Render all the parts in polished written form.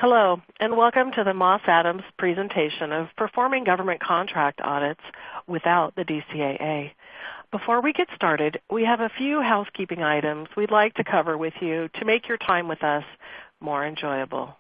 Hello, and welcome to the Moss Adams presentation of performing government contract audits without the DCAA. Before we get started, we have a few housekeeping items we'd like to cover with you to make your time with us more enjoyable.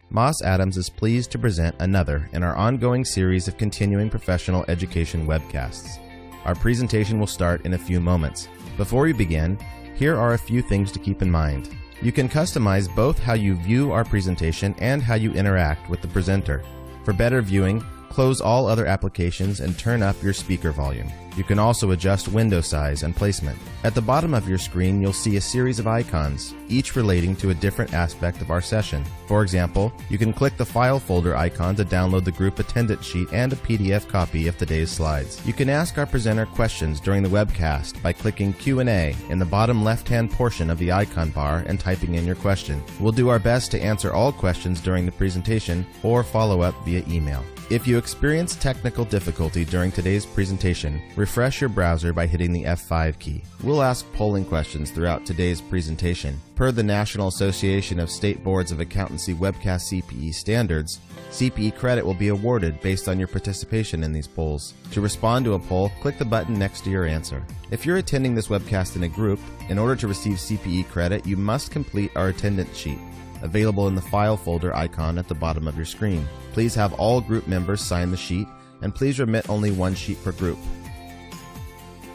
Moss Adams is pleased to present another in our ongoing series of continuing professional education webcasts. Our presentation will start in a few moments. Before we begin, here are a few things to keep in mind. You can customize both how you view our presentation and how you interact with the presenter. For better viewing, close all other applications and turn up your speaker volume. You can also adjust window size and placement. At the bottom of your screen, you'll see a series of icons, each relating to a different aspect of our session. For example, you can click the file folder icon to download the group attendance sheet and a PDF copy of today's slides. You can ask our presenter questions during the webcast by clicking Q&A in the bottom left-hand portion of the icon bar and typing in your question. We'll do our best to answer all questions during the presentation or follow up via email. If you experience technical difficulty during today's presentation, refresh your browser by hitting the F5 key. We'll ask polling questions throughout today's presentation. Per the National Association of State Boards of Accountancy webcast CPE standards, CPE credit will be awarded based on your participation in these polls. To respond to a poll, click the button next to your answer. If you're attending this webcast in a group, in order to receive CPE credit, you must complete our attendance sheet, available in the file folder icon at the bottom of your screen. Please have all group members sign the sheet, and please remit only one sheet per group.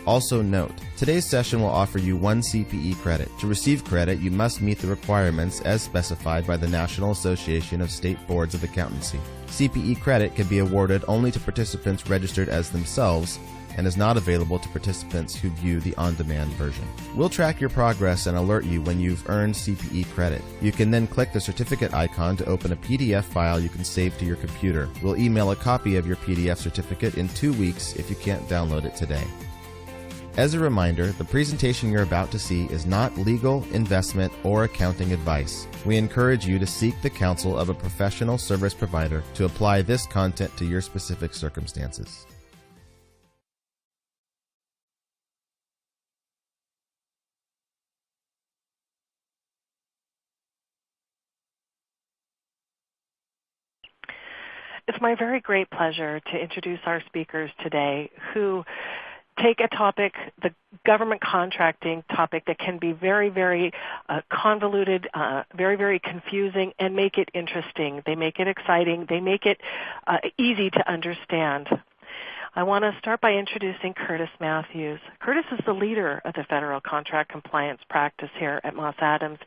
Also note, today's session will offer you one CPE credit. To receive credit, you must meet the requirements as specified by the National Association of State Boards of Accountancy. CPE credit can be awarded only to participants registered as themselves and is not available to participants who view the on-demand version. We'll track your progress and alert you when you've earned CPE credit. You can then click the certificate icon to open a PDF file you can save to your computer. We'll email a copy of your PDF certificate in 2 weeks if you can't download it today. As a reminder, the presentation you're about to see is not legal, investment, or accounting advice. We encourage you to seek the counsel of a professional service provider to apply this content to your specific circumstances. It's my very great pleasure to introduce our speakers today who take a topic, the government contracting topic, that can be very, very convoluted, very, very confusing, and make it interesting. They make it exciting. They make it easy to understand. I want to start by introducing Curtis Matthews. Curtis is the leader of the federal contract compliance practice here at Moss Adams.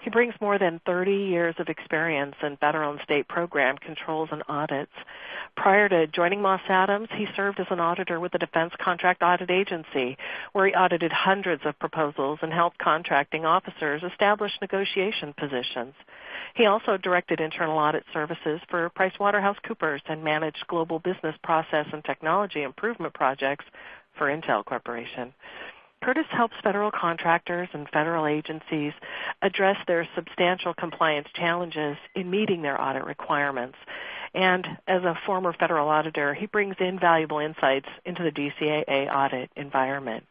He brings more than 30 years of experience in federal and state program controls and audits. Prior to joining Moss Adams, he served as an auditor with the Defense Contract Audit Agency, where he audited hundreds of proposals and helped contracting officers establish negotiation positions. He also directed internal audit services for PricewaterhouseCoopers and managed global business process and technology improvement projects for Intel Corporation. Curtis helps federal contractors and federal agencies address their substantial compliance challenges in meeting their audit requirements. And as a former federal auditor, he brings in valuable insights into the DCAA audit environment.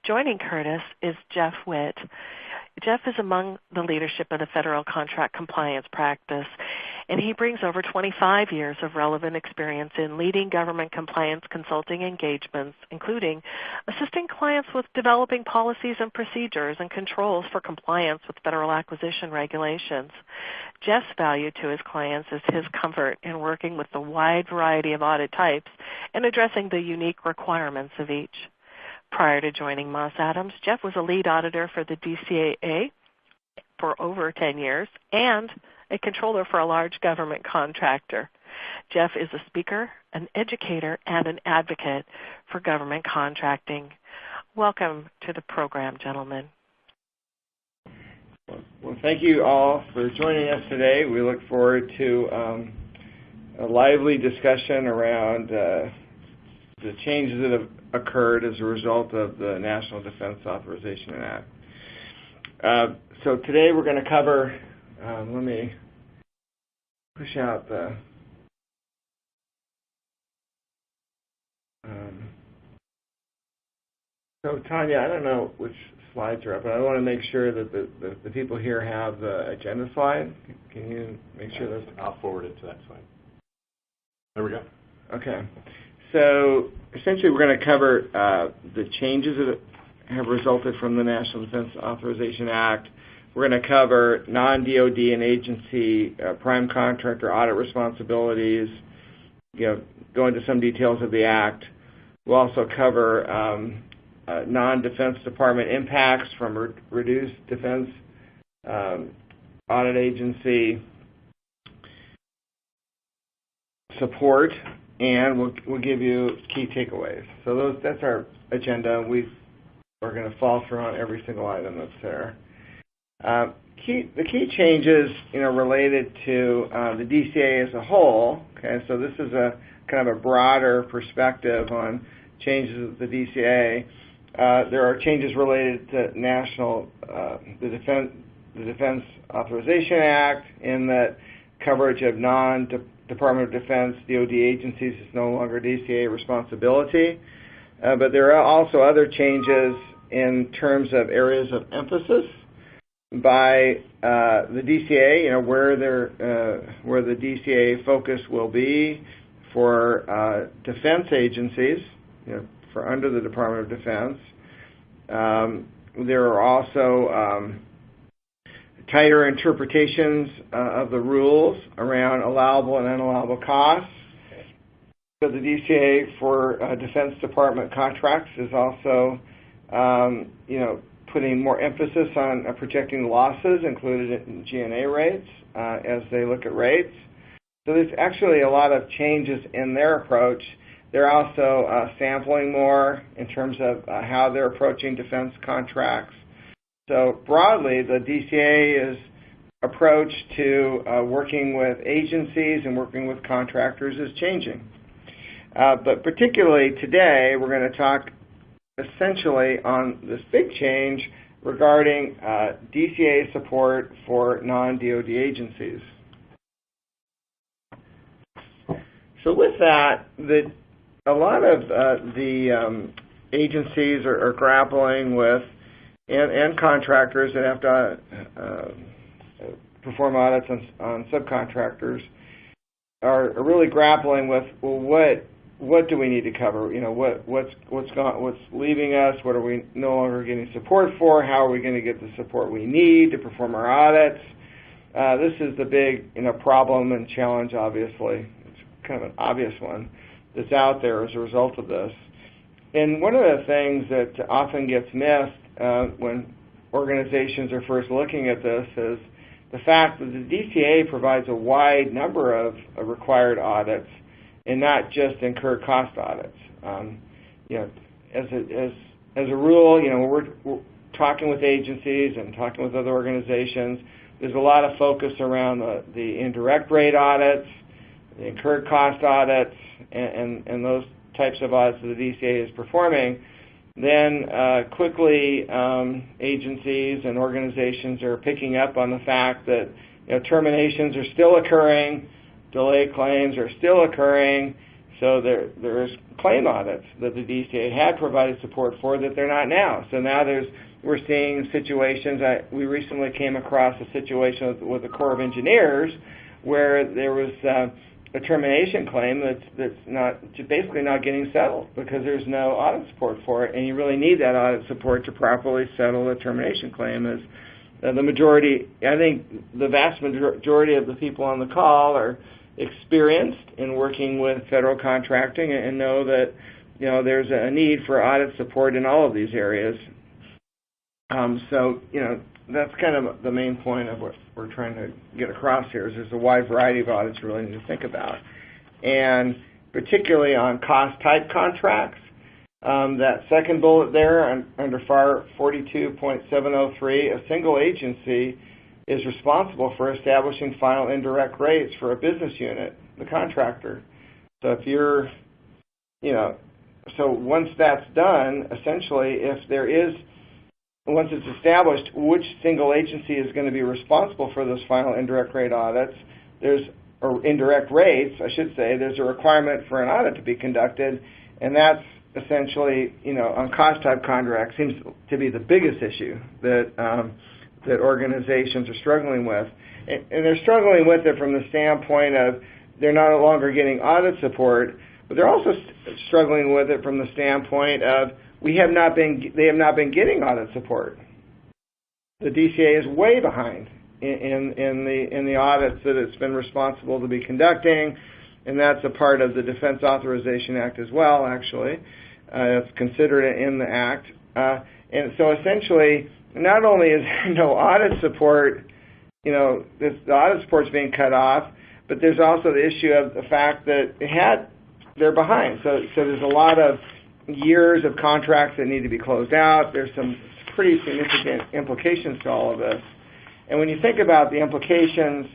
Joining Curtis is Jeff Witt. Jeff is among the leadership of the federal contract compliance practice, and he brings over 25 years of relevant experience in leading government compliance consulting engagements, including assisting clients with developing policies and procedures and controls for compliance with federal acquisition regulations. Jeff's value to his clients is his comfort in working with the wide variety of audit types and addressing the unique requirements of each. Prior to joining Moss Adams, Jeff was a lead auditor for the DCAA for over 10 years and a controller for a large government contractor. Jeff is a speaker, an educator, and an advocate for government contracting. Welcome to the program, gentlemen. Well, thank you all for joining us today. We look forward to a lively discussion around the changes that have occurred as a result of the National Defense Authorization Act. So today we're going to cover, let me push out the, so Tanya, I don't know which slides are up. And I want to make sure that the people here have the agenda slide. Can you make sure that's... I'll forward it to that slide. There we go. Okay. So essentially we're going to cover the changes that have resulted from the National Defense Authorization Act. We're going to cover non-DoD and agency prime contractor audit responsibilities, go into some details of the Act. We'll also cover non-defense department impacts from reduced defense audit agency support, and we'll give you key takeaways. So that's our agenda. We are going to follow through on every single item that's there. The key changes, related to the DCAA as a whole. Okay, so this is a kind of a broader perspective on changes of the DCAA. There are changes related to the Defense Authorization Act, in that coverage of non-Department of Defense DoD agencies is no longer DCAA responsibility. But there are also other changes in terms of areas of emphasis by the DCAA, where the DCAA focus will be for defense agencies, for under the Department of Defense. There are also tighter interpretations of the rules around allowable and unallowable costs. So the DCAA for Defense Department contracts is also, putting more emphasis on projecting losses included in G&A rates as they look at rates. So there's actually a lot of changes in their approach. They're also sampling more in terms of how they're approaching defense contracts. So broadly, the DCAA's approach to working with agencies and working with contractors is changing. But particularly today, we're going to talk essentially on this big change regarding DCAA support for non-DoD agencies. So with that, a lot of the agencies are grappling with, and contractors that have to perform audits on subcontractors are really grappling with, well, what do we need to cover? What's leaving us? What are we no longer getting support for? How are we going to get the support we need to perform our audits? This is the big problem and challenge, obviously. It's kind of an obvious one that's out there as a result of this. And one of the things that often gets missed when organizations are first looking at this is the fact that the DCAA provides a wide number of required audits, and not just incurred cost audits. As a rule, we're talking with agencies and talking with other organizations. There's a lot of focus around the indirect rate audits, the incurred cost audits, and those types of audits that the DCAA is performing. Then quickly, agencies and organizations are picking up on the fact that terminations are still occurring, delay claims are still occurring, so there's claim audits that the DCAA had provided support for that they're not now. So now we're seeing situations. We recently came across a situation with the Corps of Engineers where there was a termination claim that's basically not getting settled because there's no audit support for it, and you really need that audit support to properly settle a termination claim. As the majority, I think the vast majority of the people on the call are experienced in working with federal contracting and know that there's a need for audit support in all of these areas. So that's kind of the main point of what we're trying to get across here is there's a wide variety of audits you really need to think about. And particularly on cost type contracts, that second bullet there under FAR 42.703, a single agency is responsible for establishing final indirect rates for a business unit, the contractor. So if you're, so once that's done, essentially once it's established which single agency is going to be responsible for those final indirect rate audits, or indirect rates, I should say, there's a requirement for an audit to be conducted, and that's essentially, on cost type contracts seems to be the biggest issue that that organizations are struggling with. And they're struggling with it from the standpoint of they're no longer getting audit support, but they're also struggling with it from the standpoint of they have not been getting audit support. The DCAA is way behind in the audits that it's been responsible to be conducting, and that's a part of the Defense Authorization Act as well, actually. It's considered in the Act. And so essentially, not only is there no audit support, the audit support's being cut off, but there's also the issue of the fact that they're behind. So there's a lot of years of contracts that need to be closed out. There's some pretty significant implications to all of this. And when you think about the implications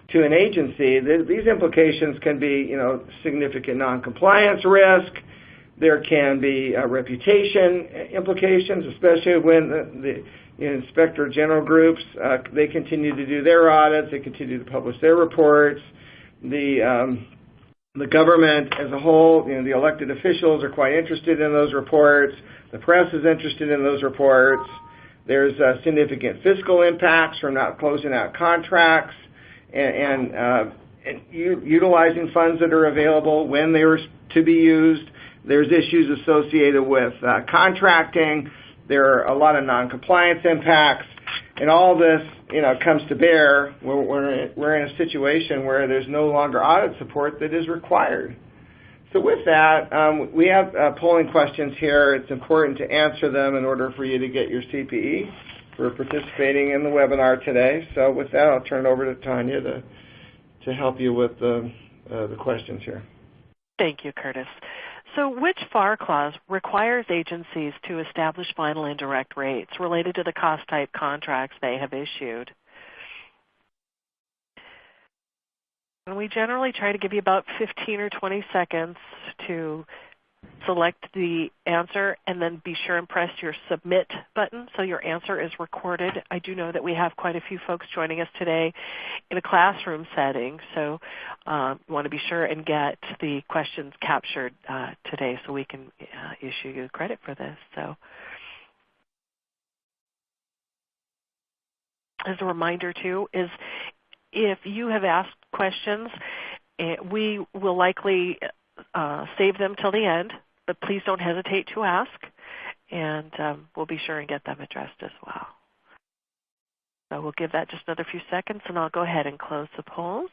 to an agency, these implications can be, significant noncompliance risk. There can be reputation implications, especially when the inspector general groups, they continue to do their audits, they continue to publish their reports. The government as a whole, the elected officials are quite interested in those reports. The press is interested in those reports. There's significant fiscal impacts from not closing out contracts and utilizing funds that are available when they were to be used. There's issues associated with contracting. There are a lot of non-compliance impacts. And all this, comes to bear. We're in a situation where there's no longer audit support that is required. So with that, we have polling questions here. It's important to answer them in order for you to get your CPE for participating in the webinar today. So with that, I'll turn it over to Tanya to help you with the questions here. Thank you, Curtis. So which FAR clause requires agencies to establish final indirect rates related to the cost type contracts they have issued? And we generally try to give you about 15 or 20 seconds to select the answer and then be sure and press your submit button so your answer is recorded. I do know that we have quite a few folks joining us today in a classroom setting, so we want to be sure and get the questions captured today so we can issue you credit for this. So, as a reminder too, is if you have asked questions, we will likely save them till the end, but please don't hesitate to ask, and we'll be sure and get them addressed as well. So we'll give that just another few seconds, and I'll go ahead and close the polls.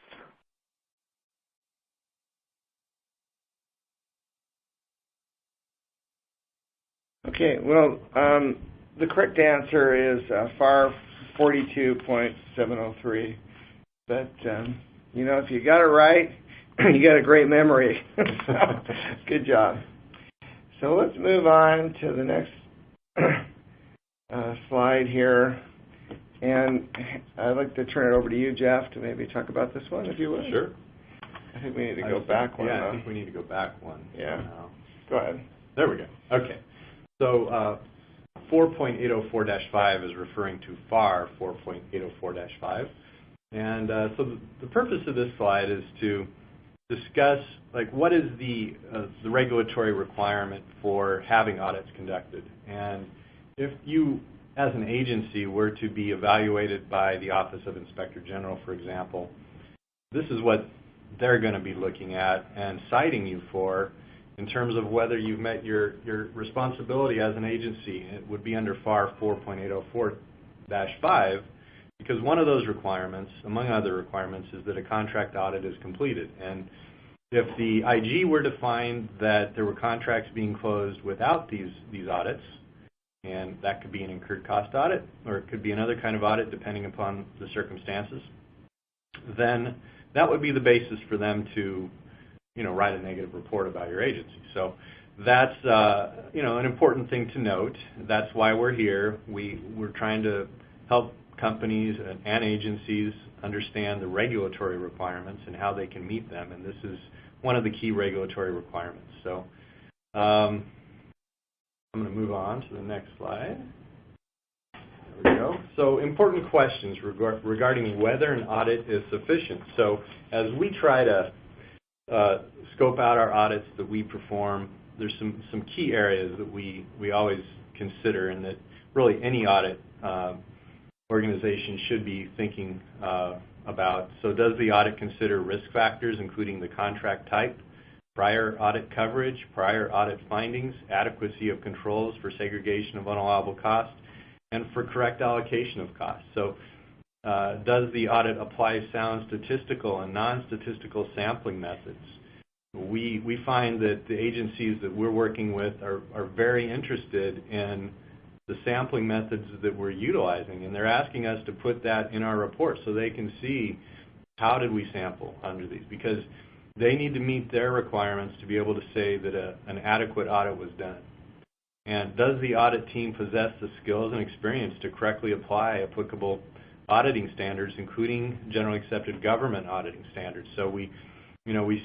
Okay, well, the correct answer is FAR 42.703. But, if you got it right, you got a great memory. So, good job. So let's move on to the next slide here. And I'd like to turn it over to you, Jeff, to maybe talk about this one, if you would. Sure. I think we need to go back one. Yeah, I think we need to go back one. Yeah. Go ahead. There we go. Okay. So 4.804-5 is referring to FAR 4.804-5. And so the purpose of this slide is to discuss what is the regulatory requirement for having audits conducted. And if you, as an agency, were to be evaluated by the Office of Inspector General, for example, this is what they're going to be looking at and citing you for in terms of whether you've met your responsibility as an agency. It would be under FAR 4.804-5. Because one of those requirements, among other requirements, is that a contract audit is completed. And if the IG were to find that there were contracts being closed without these audits, and that could be an incurred cost audit, or it could be another kind of audit depending upon the circumstances, then that would be the basis for them to, write a negative report about your agency. So that's, an important thing to note. That's why we're here. We're trying to help companies and agencies understand the regulatory requirements and how they can meet them, and this is one of the key regulatory requirements. So I'm going to move on to the next slide. There we go. So important questions regarding whether an audit is sufficient. So as we try to scope out our audits that we perform, there's some key areas that we always consider, and that really any audit organization should be thinking about. So does the audit consider risk factors, including the contract type, prior audit coverage, prior audit findings, adequacy of controls for segregation of unallowable costs, and for correct allocation of costs? So does the audit apply sound statistical and non-statistical sampling methods? We find that the agencies that we're working with are very interested in the sampling methods that we're utilizing, and they're asking us to put that in our report so they can see how did we sample under these, because they need to meet their requirements to be able to say that an adequate audit was done. And does the audit team possess the skills and experience to correctly apply applicable auditing standards, including generally accepted government auditing standards? So we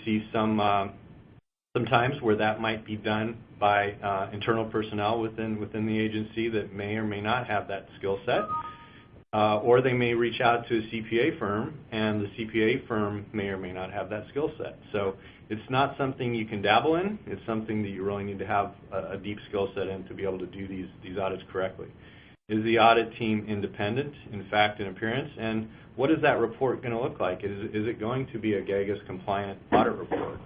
see sometimes where that might be done by internal personnel within the agency that may or may not have that skill set, or they may reach out to a CPA firm, and the CPA firm may or may not have that skill set. So it's not something you can dabble in. It's something that you really need to have a deep skill set in to be able to do these audits correctly. Is the audit team independent in fact and appearance? And what is that report going to look like? Is it going to be a GAGAS compliant audit report?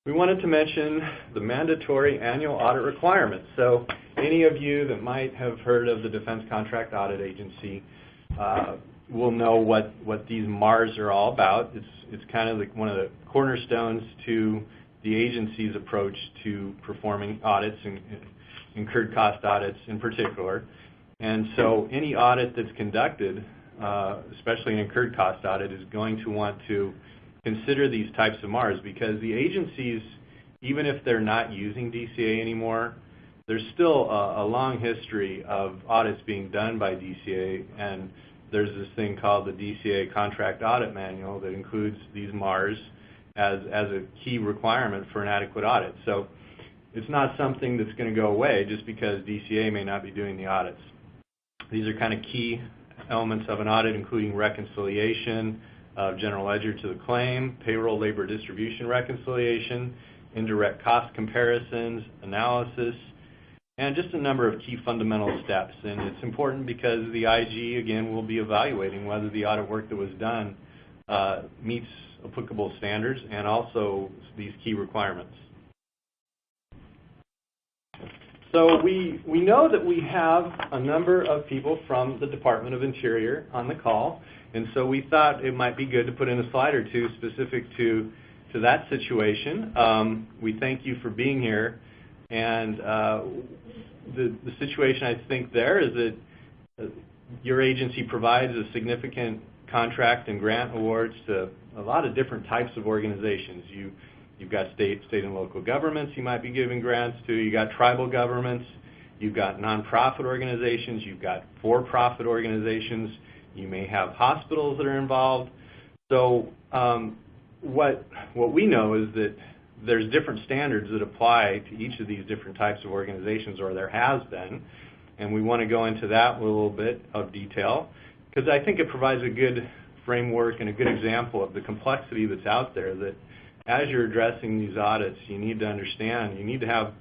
We wanted to mention the mandatory annual audit requirements. So any of you that might have heard of the Defense Contract Audit Agency will know what these MARs are all about. It's kind of one of the cornerstones to the agency's approach to performing audits, and incurred cost audits in particular. And so any audit that's conducted, especially an incurred cost audit, is going to want to consider these types of MARs, because the agencies, even if they're not using DCAA anymore, there's still a long history of audits being done by DCAA, and there's this thing called the DCAA Contract Audit Manual that includes these MARs as a key requirement for an adequate audit. So it's not something that's going to go away just because DCAA may not be doing the audits. These are kind of key elements of an audit, including reconciliation of general ledger to the claim, payroll labor distribution reconciliation, indirect cost comparisons, analysis, and just a number of key fundamental steps. And it's important because the IG, again, will be evaluating whether the audit work that was done meets applicable standards and also these key requirements. So we know that we have a number of people from the Department of Interior on the call, and so we thought it might be good to put in a slide or two specific to that situation. We thank you for being here, and the situation I think there is that your agency provides a significant contract and grant awards to a lot of different types of organizations. You've got state and local governments you might be giving grants to. You've got tribal governments. You've got nonprofit organizations. You've got for-profit organizations. You may have hospitals that are involved. So what we know is that there's different standards that apply to each of these different types of organizations, or there has been, and we want to go into that with a little bit of detail because I think it provides a good framework and a good example of the complexity that's out there, that as you're addressing these audits, you need to understand, you need to have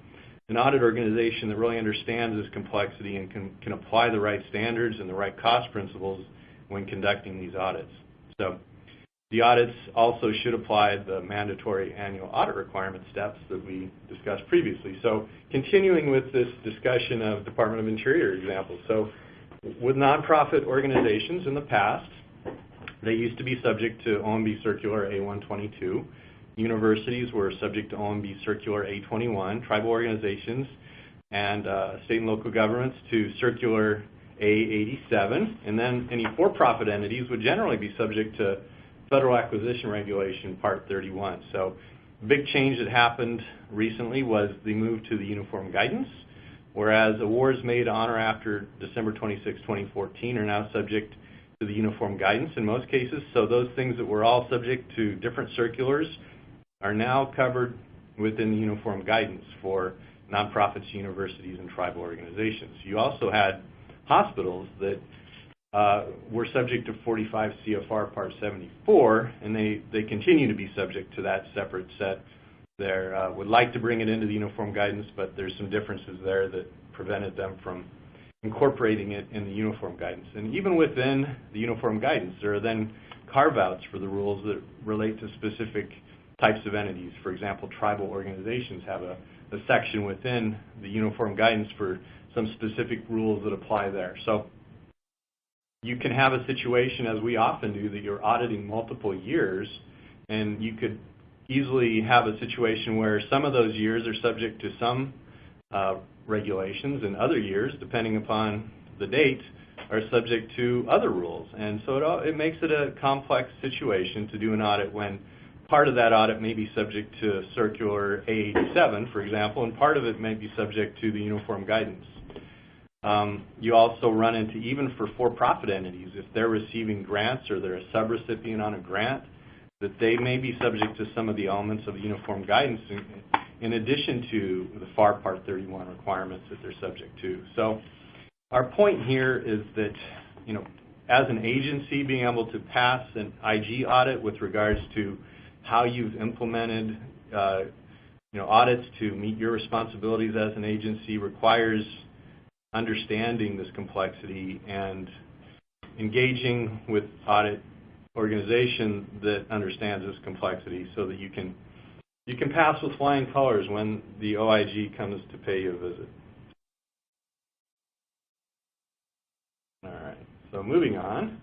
an audit organization that really understands this complexity and can apply the right standards and the right cost principles when conducting these audits. So the audits also should apply the mandatory annual audit requirement steps that we discussed previously. So continuing with this discussion of Department of Interior examples. So with nonprofit organizations in the past, they used to be subject to OMB Circular A122. Universities were subject to OMB Circular A21. Tribal organizations and state and local governments to Circular A87. And then any for-profit entities would generally be subject to Federal Acquisition Regulation Part 31. So a big change that happened recently was the move to the uniform guidance, whereas awards made on or after December 26, 2014 are now subject to the uniform guidance in most cases. So those things that were all subject to different circulars are now covered within the uniform guidance for nonprofits, universities, and tribal organizations. You also had hospitals that were subject to 45 CFR Part 74, and they continue to be subject to that separate set. They would like to bring it into the uniform guidance, but there's some differences there that prevented them from incorporating it in the uniform guidance. And even within the uniform guidance, there are then carve-outs for the rules that relate to specific types of entities. For example, tribal organizations have a section within the uniform guidance for some specific rules that apply there. So you can have a situation, as we often do, that you're auditing multiple years, and you could easily have a situation where some of those years are subject to some regulations, and other years, depending upon the date, are subject to other rules. And so it makes it a complex situation to do an audit when part of that audit may be subject to Circular A87, for example, and part of it may be subject to the uniform guidance. You also run into, even for-profit entities, if they're receiving grants or they're a subrecipient on a grant, that they may be subject to some of the elements of the uniform guidance in addition to the FAR Part 31 requirements that they're subject to. So our point here is that, as an agency, being able to pass an IG audit with regards to how you've implemented audits to meet your responsibilities as an agency requires understanding this complexity and engaging with audit organization that understands this complexity so that you can pass with flying colors when the OIG comes to pay you a visit. All right, so moving on.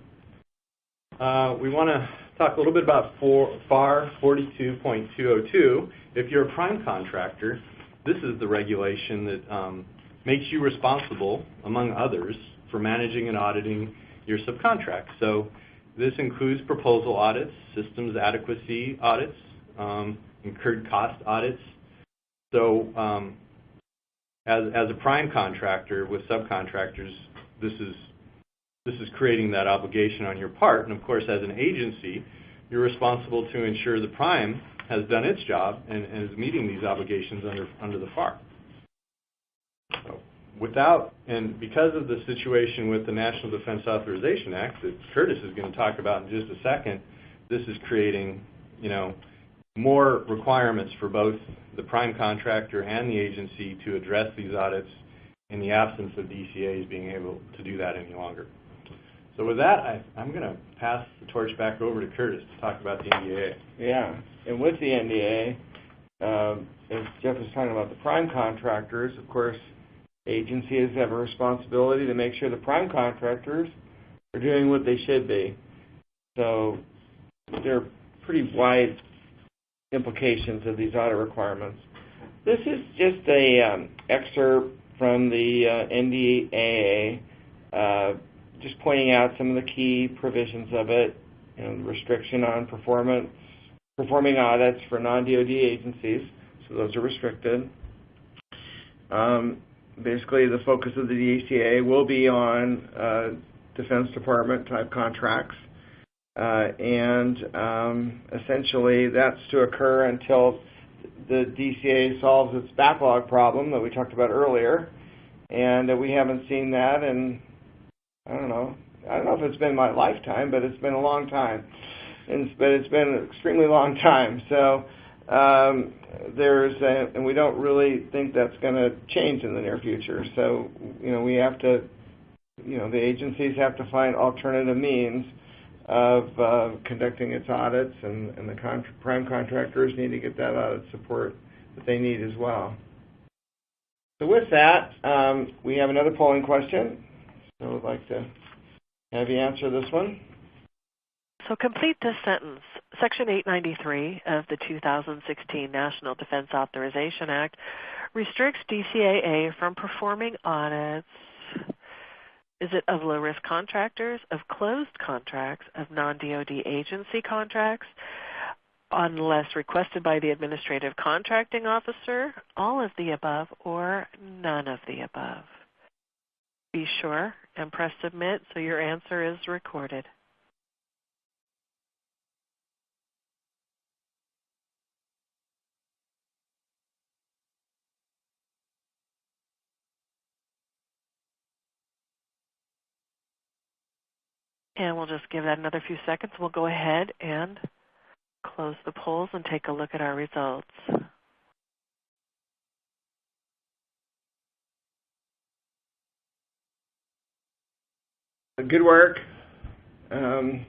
We want to talk a little bit about FAR 42.202. If you're a prime contractor, this is the regulation that makes you responsible, among others, for managing and auditing your subcontracts. So this includes proposal audits, systems adequacy audits, incurred cost audits. So as a prime contractor with subcontractors, this is creating that obligation on your part. And of course, as an agency, you're responsible to ensure the prime has done its job and is meeting these obligations under the FAR. So because of the situation with the National Defense Authorization Act that Curtis is going to talk about in just a second, this is creating, more requirements for both the prime contractor and the agency to address these audits in the absence of DCAAs being able to do that any longer. So with that, I'm going to pass the torch back over to Curtis to talk about the NDAA. Yeah, and with the NDAA, as Jeff was talking about the prime contractors, of course, agencies have a responsibility to make sure the prime contractors are doing what they should be. So there are pretty wide implications of these audit requirements. This is just a excerpt from the NDAA, just pointing out some of the key provisions of it, the restriction on performing audits for non-DoD agencies, so those are restricted. Basically, the focus of the DCAA will be on Defense Department type contracts, and essentially that's to occur until the DCAA solves its backlog problem that we talked about earlier, and we haven't seen that in, I don't know if it's been my lifetime, but it's been a long time. But it's been an extremely long time. So and we don't really think that's going to change in the near future. So, we have to, the agencies have to find alternative means of conducting its audits, and the prime contractors need to get that audit support that they need as well. So with that, we have another polling question. So I'd like to have you answer this one. So complete this sentence. Section 893 of the 2016 National Defense Authorization Act restricts DCAA from performing audits, is it of low-risk contractors, of closed contracts, of non-DoD agency contracts, unless requested by the administrative contracting officer, all of the above, or none of the above. Be sure and press submit so your answer is recorded. And we'll just give that another few seconds. We'll go ahead and close the polls and take a look at our results. Good work. The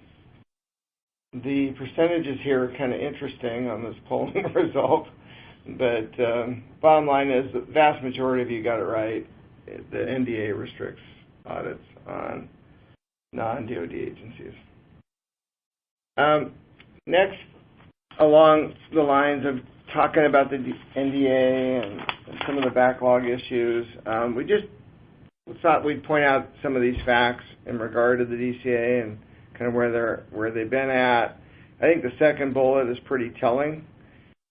percentages here are kind of interesting on this polling result, but bottom line is the vast majority of you got it right. The NDA restricts audits on non-DoD agencies. Next, along the lines of talking about the NDA and some of the backlog issues, we just thought we'd point out some of these facts in regard to the DCAA and kind of where they've been at. I think the second bullet is pretty telling.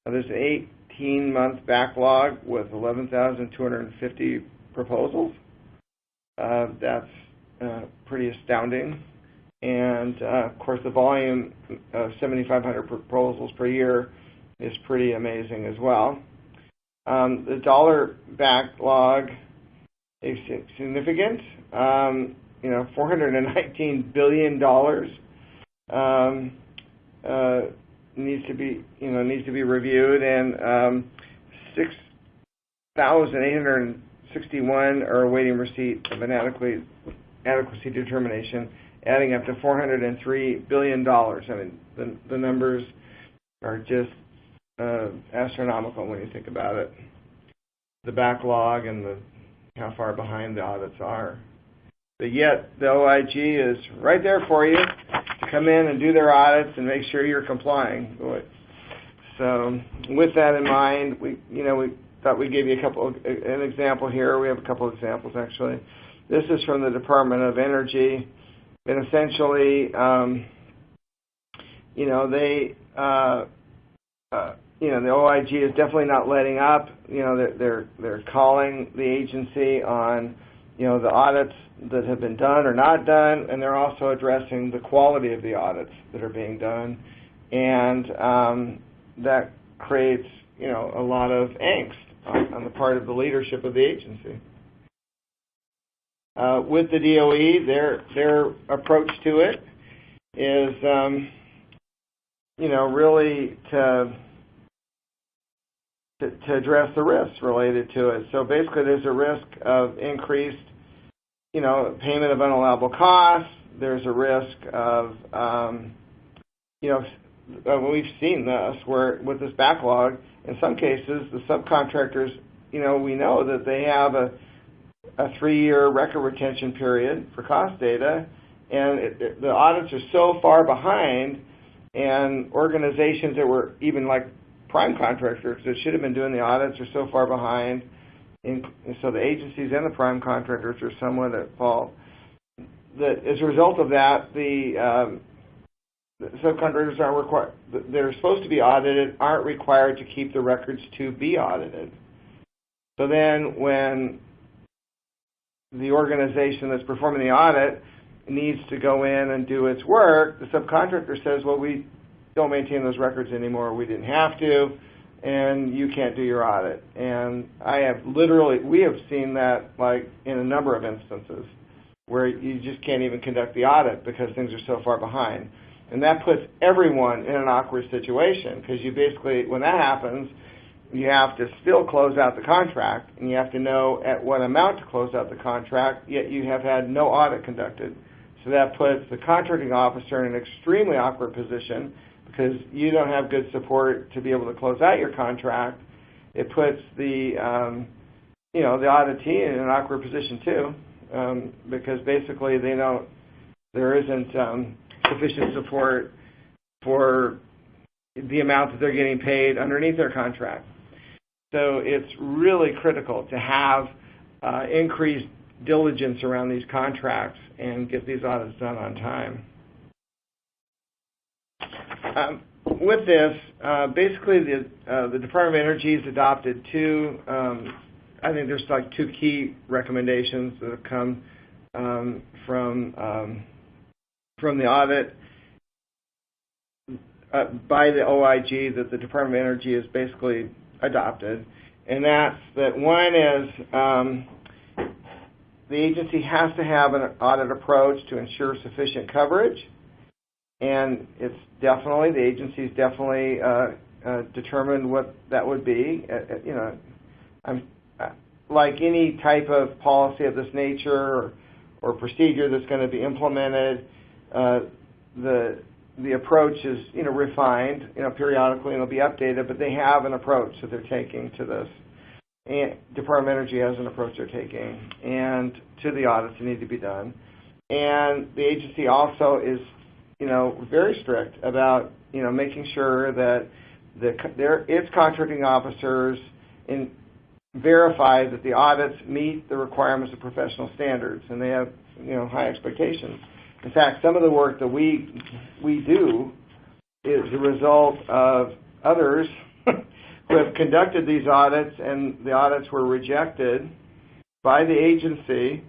There's an 18-month backlog with 11,250 proposals. That's pretty astounding. And, of course, the volume of 7,500 proposals per year is pretty amazing as well. The dollar backlog is significant. $419 billion needs to be reviewed, and 6,861 are awaiting receipt of an adequacy determination, adding up to $403 billion. I mean, the numbers are just astronomical when you think about it. The backlog and how far behind the audits are. But yet, the OIG is right there for you to come in and do their audits and make sure you're complying. So, with that in mind, we thought we'd give you an example here. We have a couple examples, actually. This is from the Department of Energy. And essentially, the OIG is definitely not letting up. They're calling the agency on, the audits that have been done or not done, and they're also addressing the quality of the audits that are being done, and that creates, a lot of angst on the part of the leadership of the agency. With the DOE, their approach to it is, really to address the risks related to it. So basically, there's a risk of increased, payment of unallowable costs. There's a risk of, we've seen this where with this backlog, in some cases, the subcontractors, we know that they have a 3-year record retention period for cost data, and the audits are so far behind, and organizations that were even like prime contractors that should have been doing the audits are so far behind, and so the agencies and the prime contractors are somewhat at fault. That as a result of that, the subcontractors aren't required. They're supposed to be audited, aren't required to keep the records to be audited. So then, when the organization that's performing the audit needs to go in and do its work, the subcontractor says, well, we don't maintain those records anymore. We didn't have to, and you can't do your audit. And we have seen that like in a number of instances where you just can't even conduct the audit because things are so far behind. And that puts everyone in an awkward situation because you basically, when that happens, you have to still close out the contract, and you have to know at what amount to close out the contract, yet you have had no audit conducted. So that puts the contracting officer in an extremely awkward position because you don't have good support to be able to close out your contract. It puts the the auditee in an awkward position too, because basically there isn't sufficient support for the amount that they're getting paid underneath their contract. So it's really critical to have increased diligence around these contracts and get these audits done on time. With this, basically the Department of Energy has adopted two, I think there's like two key recommendations that have come from the audit by the OIG that the Department of Energy has basically adopted. And that's that one is the agency has to have an audit approach to ensure sufficient coverage, and it's definitely, the agency's definitely determined what that would be. Like any type of policy of this nature or procedure that's going to be implemented, the approach is refined periodically, and it'll be updated. But they have an approach that they're taking to this, and Department of Energy has an approach they're taking, and to the audits that need to be done. And the agency also is very strict about making sure that its contracting officers verify that the audits meet the requirements of professional standards, and they have high expectations. In fact, some of the work that we do is the result of others who have conducted these audits, and the audits were rejected by the agency.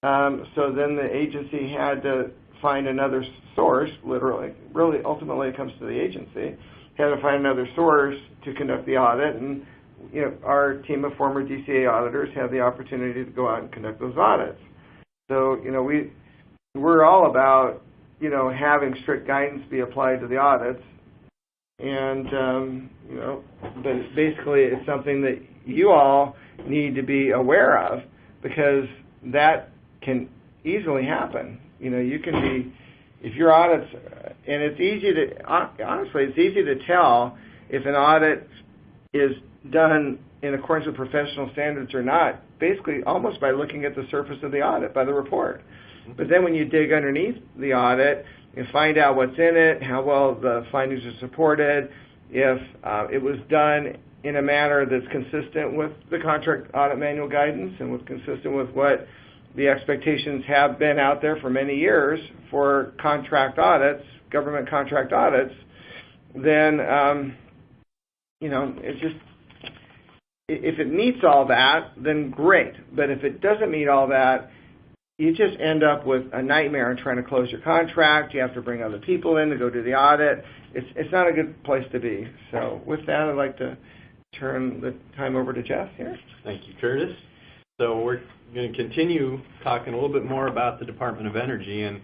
So then the agency had to find another source, literally. Really, ultimately, it comes to the agency. Had to find another source to conduct the audit, and our team of former DCAA auditors had the opportunity to go out and conduct those audits. So we're all about having strict guidance be applied to the audits, and but basically it's something that you all need to be aware of, because that can easily happen. You can be, if your audits, and it's easy to, honestly, it's easy to tell if an audit is done in accordance with professional standards or not, basically almost by looking at the surface of the audit, by the report. But then when you dig underneath the audit and find out what's in it, how well the findings are supported, if it was done in a manner that's consistent with the contract audit manual guidance and consistent with what the expectations have been out there for many years for contract audits, government contract audits, then, it's just, if it meets all that, then great. But if it doesn't meet all that, you just end up with a nightmare in trying to close your contract. You have to bring other people in to go do the audit. It's not a good place to be. So with that, I'd like to turn the time over to Jeff here. Thank you, Curtis. So we're going to continue talking a little bit more about the Department of Energy, and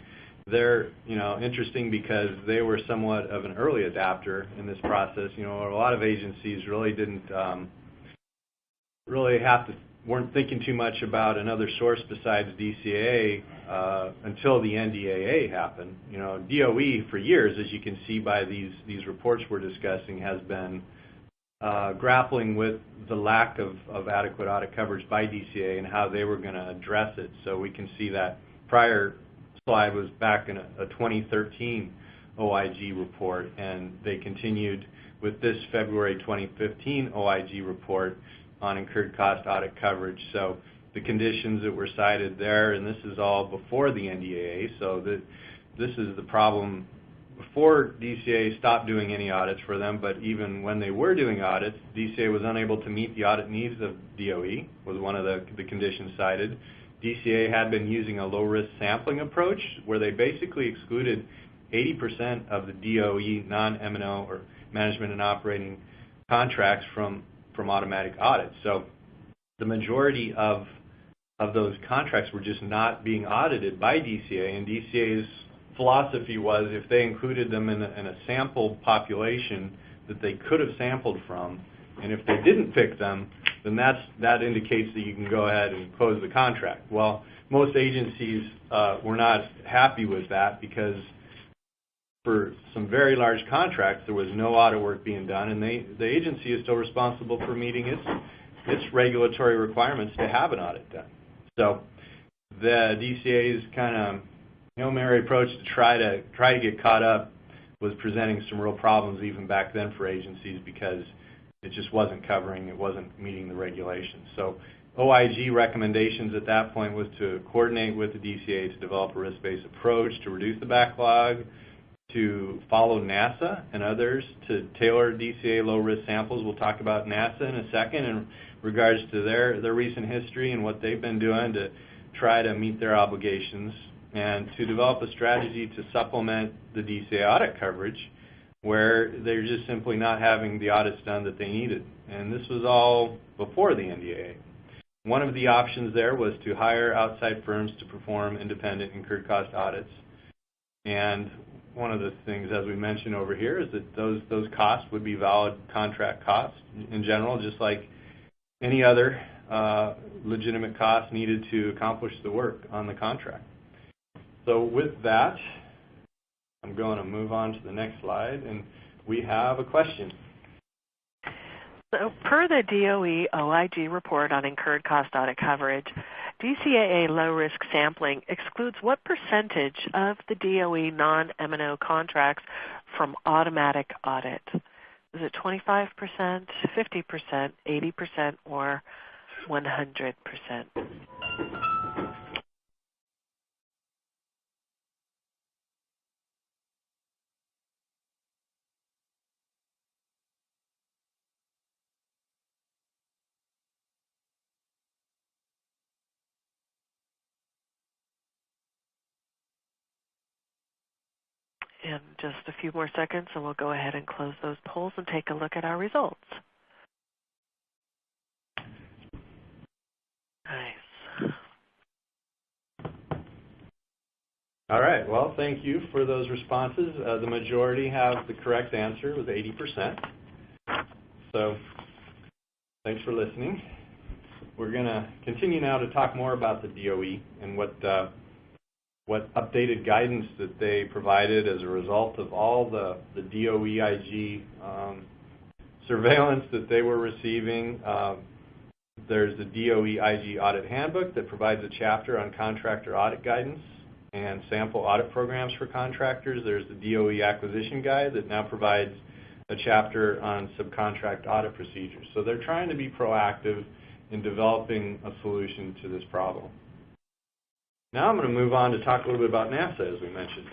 they're interesting because they were somewhat of an early adapter in this process. A lot of agencies really didn't weren't thinking too much about another source besides DCAA until the NDAA happened. DOE for years, as you can see by these reports we're discussing, has been grappling with the lack of adequate audit coverage by DCAA and how they were going to address it. So we can see that prior slide was back in a 2013 OIG report, and they continued with this February 2015 OIG report on incurred cost audit coverage. So the conditions that were cited there, and this is all before the NDAA, so this is the problem before DCAA stopped doing any audits for them, but even when they were doing audits, DCAA was unable to meet the audit needs of DOE, was one of the conditions cited. DCAA had been using a low-risk sampling approach where they basically excluded 80% of the DOE non-M&O or management and operating contracts from automatic audits. So the majority of those contracts were just not being audited by DCAA, and DCAA's philosophy was if they included them in a sample population that they could have sampled from, and if they didn't pick them, then that indicates that you can go ahead and close the contract. Well, most agencies were not happy with that because for some very large contracts, there was no audit work being done, and the agency is still responsible for meeting its regulatory requirements to have an audit done. So the DCAA's kind of Hail Mary approach to try to get caught up was presenting some real problems even back then for agencies because it just wasn't covering, it wasn't meeting the regulations. So OIG recommendations at that point was to coordinate with the DCAA to develop a risk-based approach to reduce the backlog, to follow NASA and others to tailor DCAA low-risk samples. We'll talk about NASA in a second in regards to their recent history and what they've been doing to try to meet their obligations, and to develop a strategy to supplement the DCAA audit coverage where they're just simply not having the audits done that they needed. And this was all before the NDAA. One of the options there was to hire outside firms to perform independent incurred cost audits. And one of the things, as we mentioned over here, is that those costs would be valid contract costs in general, just like any other legitimate costs needed to accomplish the work on the contract. So with that, I'm going to move on to the next slide, and we have a question. So per the DOE OIG report on incurred cost audit coverage, DCAA low-risk sampling excludes what percentage of the DOE non-M&O contracts from automatic audit? Is it 25%, 50%, 80%, or 100%? In just a few more seconds, and we'll go ahead and close those polls and take a look at our results. Nice. All right. Well, thank you for those responses. The majority have the correct answer, with 80%. So thanks for listening. We're going to continue now to talk more about the DOE and what updated guidance that they provided as a result of all the DOE-IG surveillance that they were receiving. There's the DOE-IG Audit Handbook that provides a chapter on contractor audit guidance and sample audit programs for contractors. There's the DOE Acquisition Guide that now provides a chapter on subcontract audit procedures. So they're trying to be proactive in developing a solution to this problem. Now I'm going to move on to talk a little bit about NASA, as we mentioned.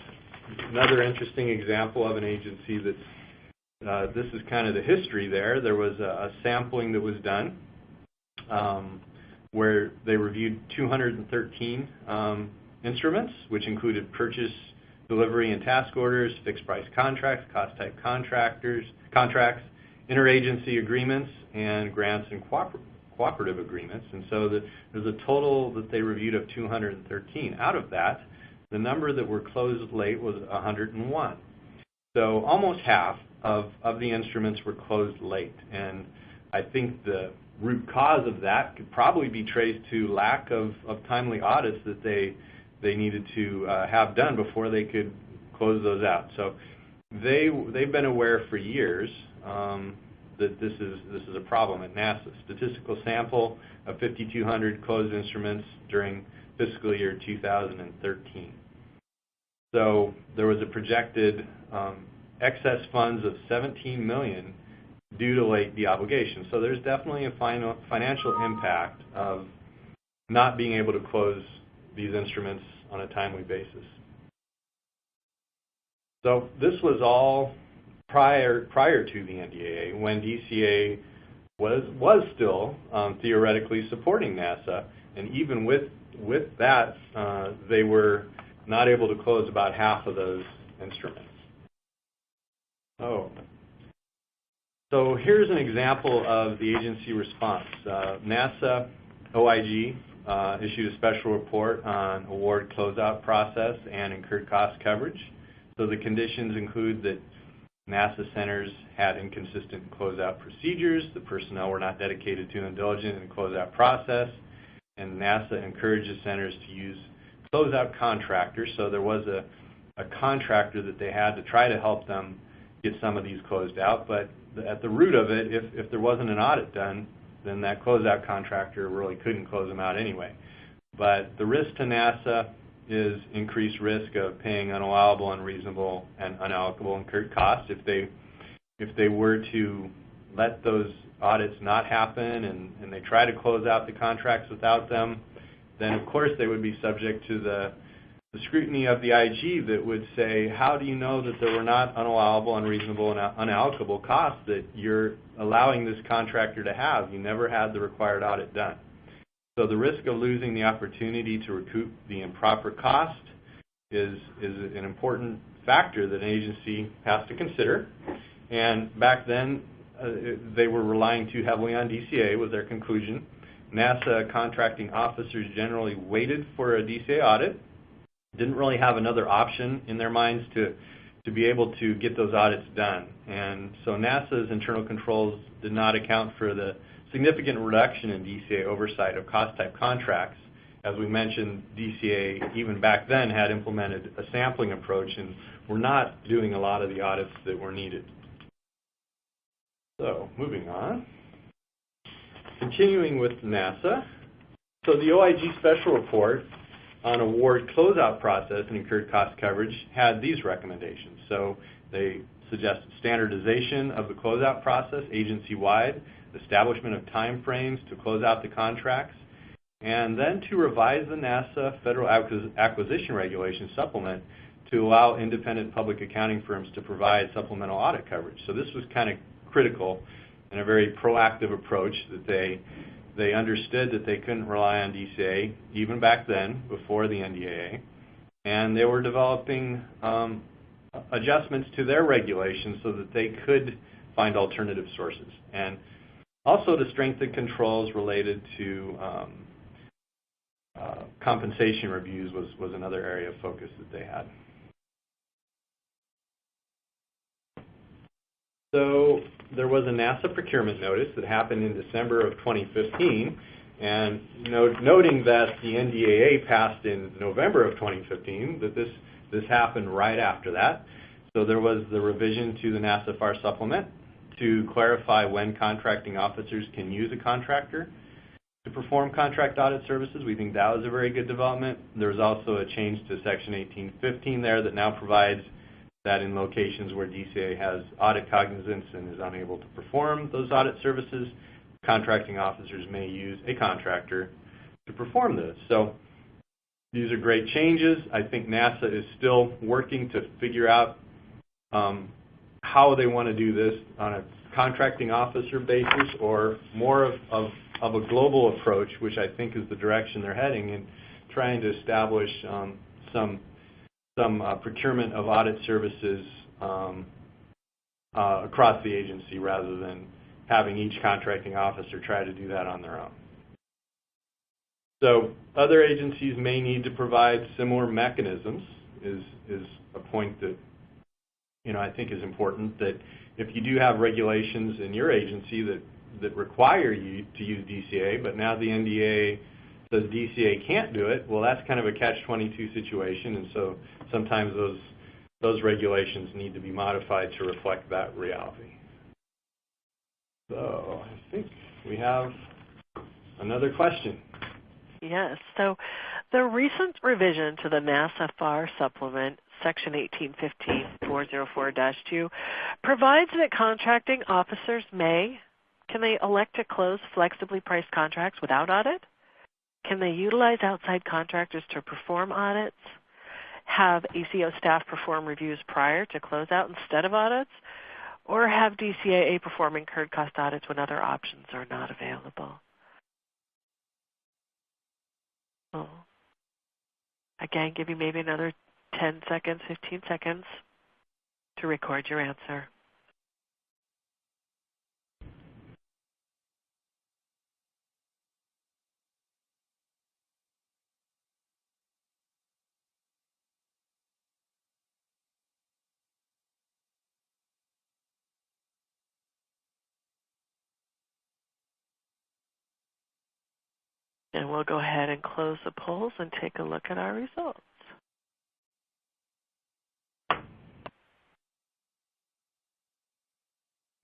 Another interesting example of an agency that's, this is kind of the history there. There was a sampling that was done where they reviewed 213 instruments, which included purchase, delivery, and task orders, fixed price contracts, cost type contracts, interagency agreements, and grants and cooperative agreements. And so there's a total that they reviewed of 213. Out of that, the number that were closed late was 101. So almost half of the instruments were closed late. And I think the root cause of that could probably be traced to lack of timely audits that they needed to have done before they could close those out. So they've been aware for years that this is a problem at NASA. Statistical sample of 5,200 closed instruments during fiscal year 2013. So there was a projected excess funds of $17 million due to late deobligation. So there's definitely a financial impact of not being able to close these instruments on a timely basis. So this was all prior to the NDAA, when DCAA was still theoretically supporting NASA, and even with that, they were not able to close about half of those instruments. So here's an example of the agency response. NASA OIG issued a special report on award closeout process and incurred cost coverage. So the conditions include that NASA centers had inconsistent closeout procedures, the personnel were not dedicated to and diligent in the closeout process, and NASA encourages centers to use closeout contractors. So there was a contractor that they had to try to help them get some of these closed out, but at the root of it, if there wasn't an audit done, then that closeout contractor really couldn't close them out anyway. But the risk to NASA is increased risk of paying unallowable, unreasonable, and unallocable incurred costs. If they were to let those audits not happen and they try to close out the contracts without them, then of course they would be subject to the scrutiny of the IG that would say, how do you know that there were not unallowable, unreasonable, and unallocable costs that you're allowing this contractor to have? You never had the required audit done. So the risk of losing the opportunity to recoup the improper cost is an important factor that an agency has to consider. And back then, they were relying too heavily on DCAA, was their conclusion. NASA contracting officers generally waited for a DCAA audit, didn't really have another option in their minds to be able to get those audits done. And so NASA's internal controls did not account for the significant reduction in DCAA oversight of cost-type contracts. As we mentioned, DCAA, even back then, had implemented a sampling approach and were not doing a lot of the audits that were needed. So, moving on. Continuing with NASA. So the OIG special report on award closeout process and incurred cost coverage had these recommendations. So they suggested standardization of the closeout process agency-wide, establishment of time frames to close out the contracts, and then to revise the NASA Federal Acquisition Regulation supplement to allow independent public accounting firms to provide supplemental audit coverage. So this was kind of critical and a very proactive approach that they understood that they couldn't rely on DCAA even back then, before the NDAA, and they were developing adjustments to their regulations so that they could find alternative sources. And also to strengthen controls related to compensation reviews was another area of focus that they had. So there was a NASA procurement notice that happened in December of 2015, and noting that the NDAA passed in November of 2015, that this happened right after that. So there was the revision to the NASA FAR supplement to clarify when contracting officers can use a contractor to perform contract audit services. We think that was a very good development. There was also a change to Section 1815 there that now provides that in locations where DCAA has audit cognizance and is unable to perform those audit services, contracting officers may use a contractor to perform those. So these are great changes. I think NASA is still working to figure out how they want to do this on a contracting officer basis or more of a global approach, which I think is the direction they're heading, in trying to establish some procurement of audit services across the agency rather than having each contracting officer try to do that on their own. So other agencies may need to provide similar mechanisms is a point that I think is important, that if you do have regulations in your agency that require you to use DCAA, but now the NDAA says DCAA can't do it, well, that's kind of a catch-22 situation, and so sometimes those regulations need to be modified to reflect that reality. So I think we have another question. Yes. So the recent revision to the NASA FAR supplement, Section 1815-404-2, provides that contracting officers can they elect to close flexibly priced contracts without audit? Can they utilize outside contractors to perform audits? Have ACO staff perform reviews prior to closeout instead of audits? Or have DCAA perform incurred cost audits when other options are not available? Oh. Again, give you maybe another 10 seconds, 15 seconds to record your answer. And we'll go ahead and close the polls and take a look at our results.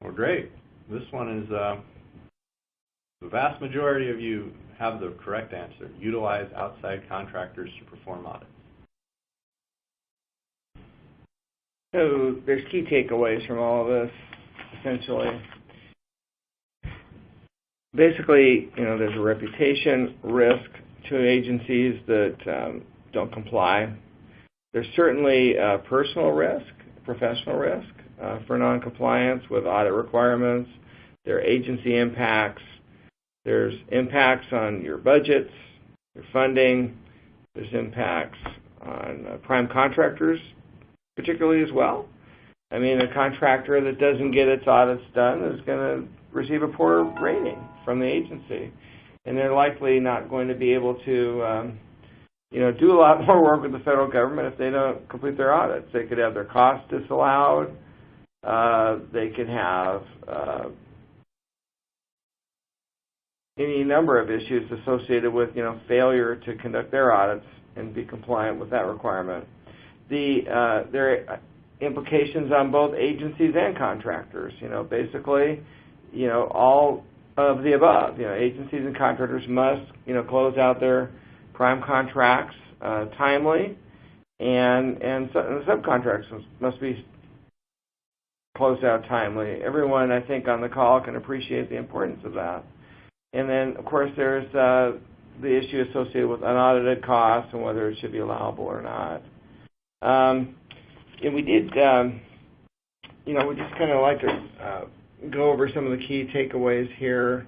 Well, great. This one is the vast majority of you have the correct answer. Utilize outside contractors to perform audits. So there's key takeaways from all of this, essentially. Basically, there's a reputation risk to agencies that don't comply. There's certainly a personal risk, professional risk for noncompliance with audit requirements. There are agency impacts. There's impacts on your budgets, your funding. There's impacts on prime contractors, particularly as well. I mean, a contractor that doesn't get its audits done is going to receive a poor rating from the agency. and they're likely not going to be able to do a lot more work with the federal government if they don't complete their audits. They could have their costs disallowed. They could have any number of issues associated with failure to conduct their audits and be compliant with that requirement. There are implications on both agencies and contractors. Basically, all of the above. Agencies and contractors must close out their prime contracts timely, and the subcontractors must be closed out timely. Everyone, I think, on the call can appreciate the importance of that. And then, of course, there's the issue associated with unaudited costs and whether it should be allowable or not. And we did, we just kind of like to go over some of the key takeaways here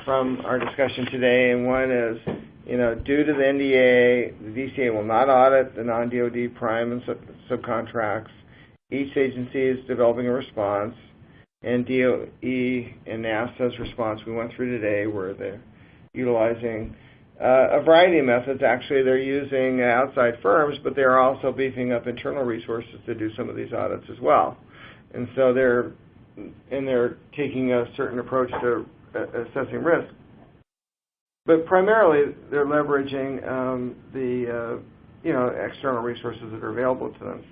from our discussion today. And one is, due to the NDA, the DCAA will not audit the non-DoD prime and subcontracts. Each agency is developing a response, and DOE and NASA's response we went through today, where they're utilizing a variety of methods. Actually, they're using outside firms, but they're also beefing up internal resources to do some of these audits as well. And so they're taking a certain approach to assessing risk. But primarily, they're leveraging the external resources that are available to them.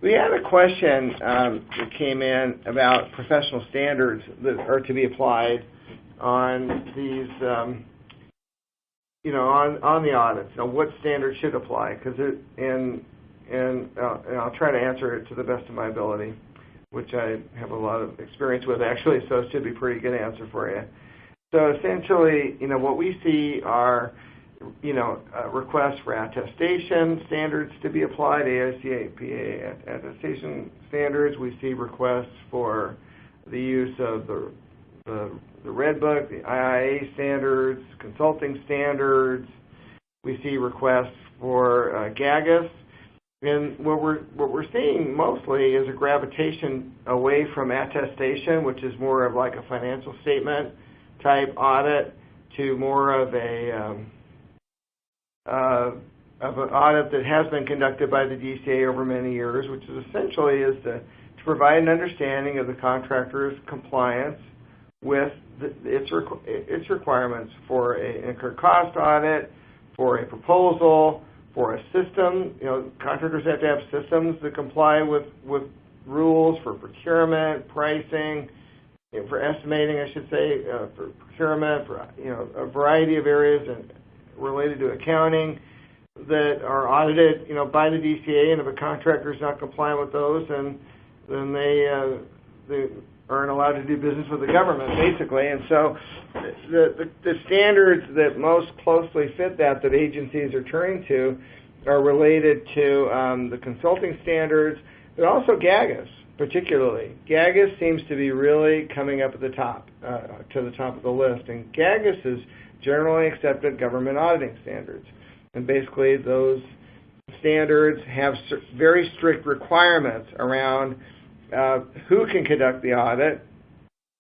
We had a question that came in about professional standards that are to be applied on these, on the audits. What standards should apply? And I'll try to answer it to the best of my ability, which I have a lot of experience with, actually, so it should be a pretty good answer for you. So essentially, what we see are, requests for attestation standards to be applied, AICPA attestation standards. We see requests for the use of the Red Book, the IIA standards, consulting standards. We see requests for GAGAS. And what we're seeing mostly is a gravitation away from attestation, which is more of like a financial statement type audit, to more of an audit that has been conducted by the DCAA over many years, which is essentially to provide an understanding of the contractor's compliance with its requirements for an incurred cost audit, for a proposal, for a system. Contractors have to have systems that comply with rules for procurement, pricing, for estimating, I should say, for procurement, for a variety of areas and related to accounting that are audited, by the DCAA. And if a contractor is not compliant with those, then they aren't allowed to do business with the government, basically. And so the standards that most closely fit that agencies are turning to are related to the consulting standards, but also GAGAS, particularly. GAGAS seems to be really coming up at the top, to the top of the list. And GAGAS is generally accepted government auditing standards. And basically those standards have very strict requirements around who can conduct the audit.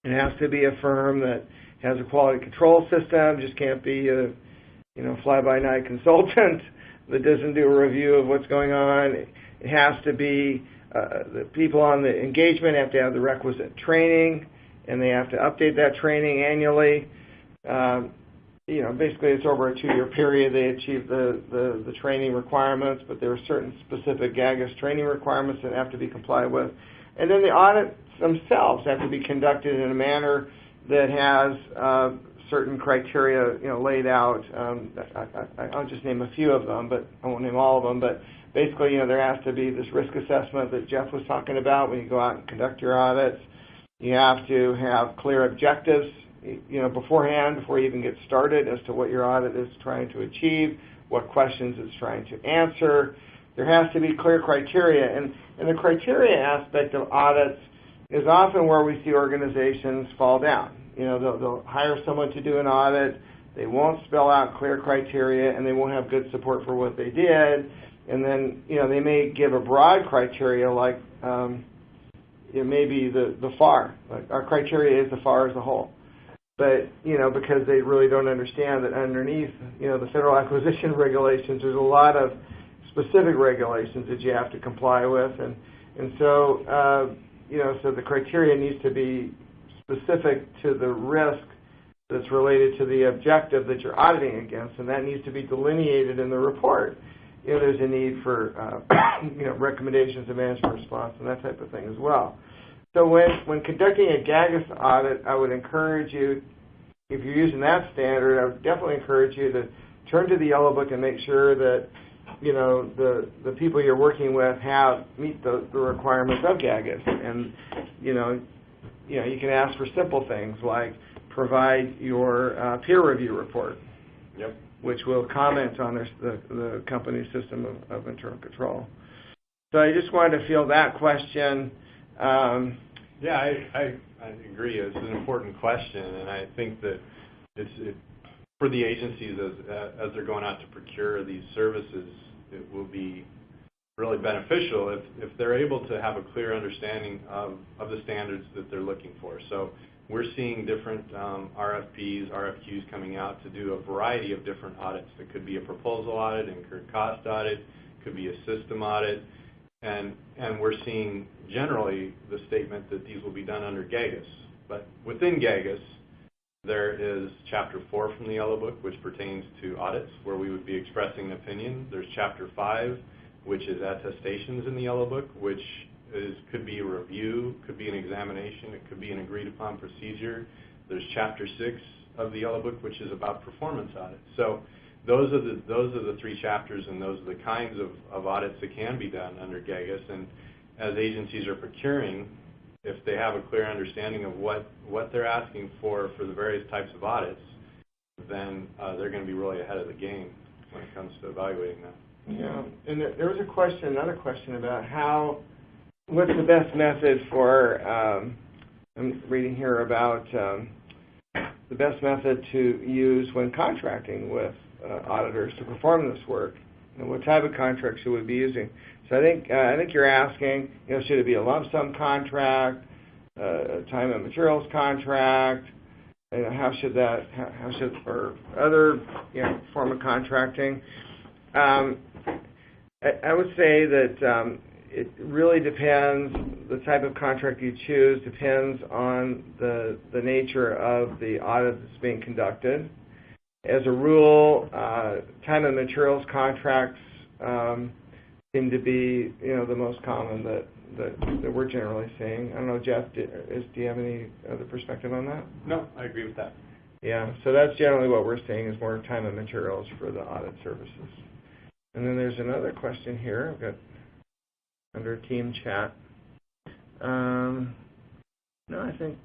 It has to be a firm that has a quality control system, just can't be a fly-by-night consultant that doesn't do a review of what's going on. It has to be the people on the engagement have to have the requisite training, and they have to update that training annually. Basically it's over a 2-year period they achieve the training requirements, but there are certain specific GAGAS training requirements that have to be complied with. And then the audits themselves have to be conducted in a manner that has certain criteria, laid out. I'll just name a few of them, but I won't name all of them. But basically, there has to be this risk assessment that Jeff was talking about when you go out and conduct your audits. You have to have clear objectives, beforehand, before you even get started, as to what your audit is trying to achieve, what questions it's trying to answer. There has to be clear criteria, and the criteria aspect of audits is often where we see organizations fall down. They'll hire someone to do an audit, they won't spell out clear criteria, and they won't have good support for what they did, and then they may give a broad criteria like maybe the FAR. Like our criteria is the FAR as a whole. but, because they really don't understand that underneath, the federal acquisition regulations, there's a lot of specific regulations that you have to comply with, and so, so the criteria needs to be specific to the risk that's related to the objective that you're auditing against, and that needs to be delineated in the report. There's a need for, recommendations of management response and that type of thing as well. So when conducting a GAGAS audit, I would encourage you, if you're using that standard, I would definitely encourage you to turn to the Yellow Book and make sure that, the people you're working with meet the requirements of GAGAS. And, you can ask for simple things like provide your peer review report. Yep. Which will comment on the company's system of internal control. So I just wanted to field that question. Yeah, I agree. It's an important question, and I think that it's for the agencies as they're going out to procure these services, it will be really beneficial if they're able to have a clear understanding of the standards that they're looking for. So we're seeing different RFPs, RFQs coming out to do a variety of different audits. It could be a proposal audit, incurred cost audit, could be a system audit, and we're seeing generally the statement that these will be done under GAGAS. But within GAGAS, there is Chapter 4 from the Yellow Book, which pertains to audits, where we would be expressing an opinion. There's Chapter 5, which is attestations in the Yellow Book, which could be a review, could be an examination, it could be an agreed-upon procedure. There's Chapter 6 of the Yellow Book, which is about performance audits. So those are the three chapters, and those are the kinds of audits that can be done under GAGAS. And as agencies are procuring, if they have a clear understanding of what they're asking for the various types of audits, then they're going to be really ahead of the game when it comes to evaluating that. Yeah, and there was another question about what's the best method for, I'm reading here about the best method to use when contracting with auditors to perform this work, and what type of contract should we be using. So I think you're asking, should it be a lump sum contract, a time and materials contract, how should or other form of contracting. I would say that it really depends. The type of contract you choose depends on the nature of the audit that's being conducted. As a rule, time and materials contracts seem to be the most common that we're generally seeing. I don't know, Jeff, do you have any other perspective on that? No, I agree with that. Yeah, so that's generally what we're seeing is more time and materials for the audit services. And then there's another question here. I've got under team chat. No, I think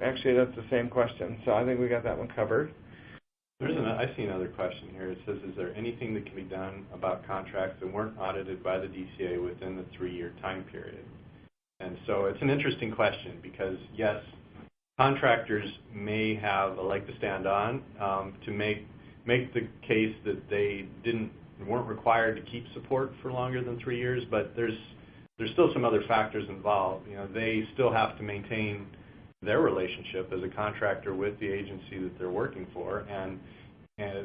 actually that's the same question. So I think we got that one covered. I see another question here. It says, is there anything that can be done about contracts that weren't audited by the DCAA within the 3-year time period? And so it's an interesting question because, yes, contractors may have a leg to stand on to make the case that they weren't required to keep support for longer than 3 years, but there's still some other factors involved. They still have to maintain their relationship as a contractor with the agency that they're working for, and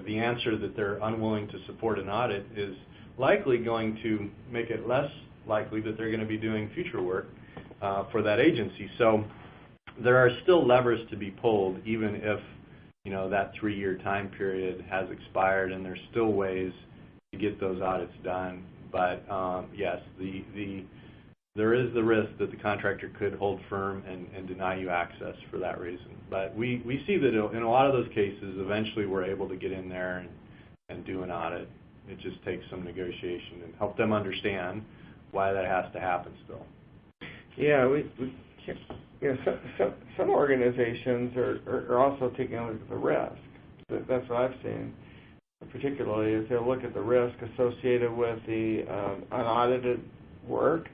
the answer that they're unwilling to support an audit is likely going to make it less likely that they're going to be doing future work for that agency. So there are still levers to be pulled, even if that 3-year time period has expired, and there's still ways to get those audits done. But yes, there is the risk that the contractor could hold firm and deny you access for that reason. But we see that in a lot of those cases, eventually we're able to get in there and do an audit. It just takes some negotiation and help them understand why that has to happen still. Yeah, some organizations are also taking a look at the risk. That's what I've seen, particularly if they look at the risk associated with the unaudited work,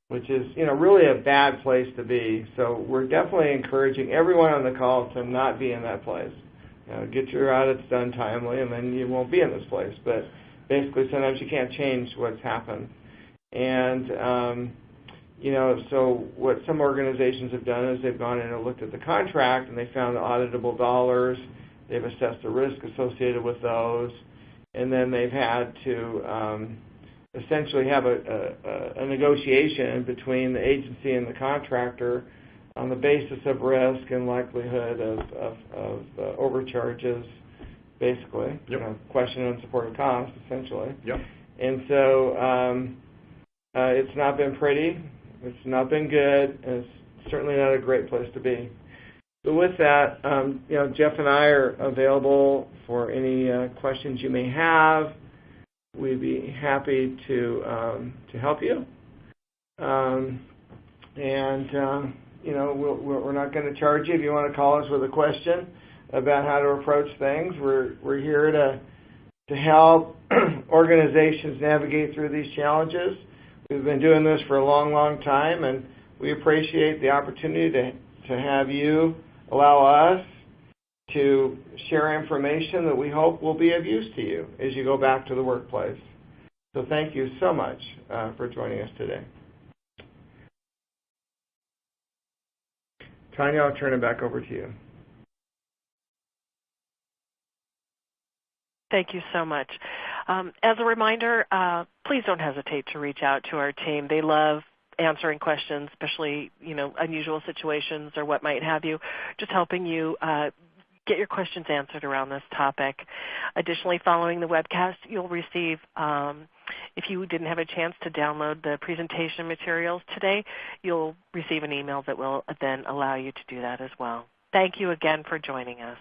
which is really a bad place to be. So we're definitely encouraging everyone on the call to not be in that place. Get your audits done timely, and then you won't be in this place. But basically, sometimes you can't change what's happened. And So what some organizations have done is they've gone in and looked at the contract and they found the auditable dollars. They've assessed the risk associated with those, and then they've had to essentially have a negotiation between the agency and the contractor on the basis of risk and likelihood of overcharges, basically. Yep. Question unsupported costs, essentially. Yep. And so it's not been pretty. It's not been good, and it's certainly not a great place to be. So with that, Jeff and I are available for any questions you may have. We'd be happy to help you. We're not going to charge you if you want to call us with a question about how to approach things. We're here to help organizations navigate through these challenges. We've been doing this for a long, long time, and we appreciate the opportunity to have you allow us to share information that we hope will be of use to you as you go back to the workplace. So thank you so much for joining us today. Tanya, I'll turn it back over to you. Thank you so much. As a reminder, please don't hesitate to reach out to our team. They love answering questions, especially unusual situations or what might have you, just helping you get your questions answered around this topic. Additionally, following the webcast, you'll receive, if you didn't have a chance to download the presentation materials today, you'll receive an email that will then allow you to do that as well. Thank you again for joining us.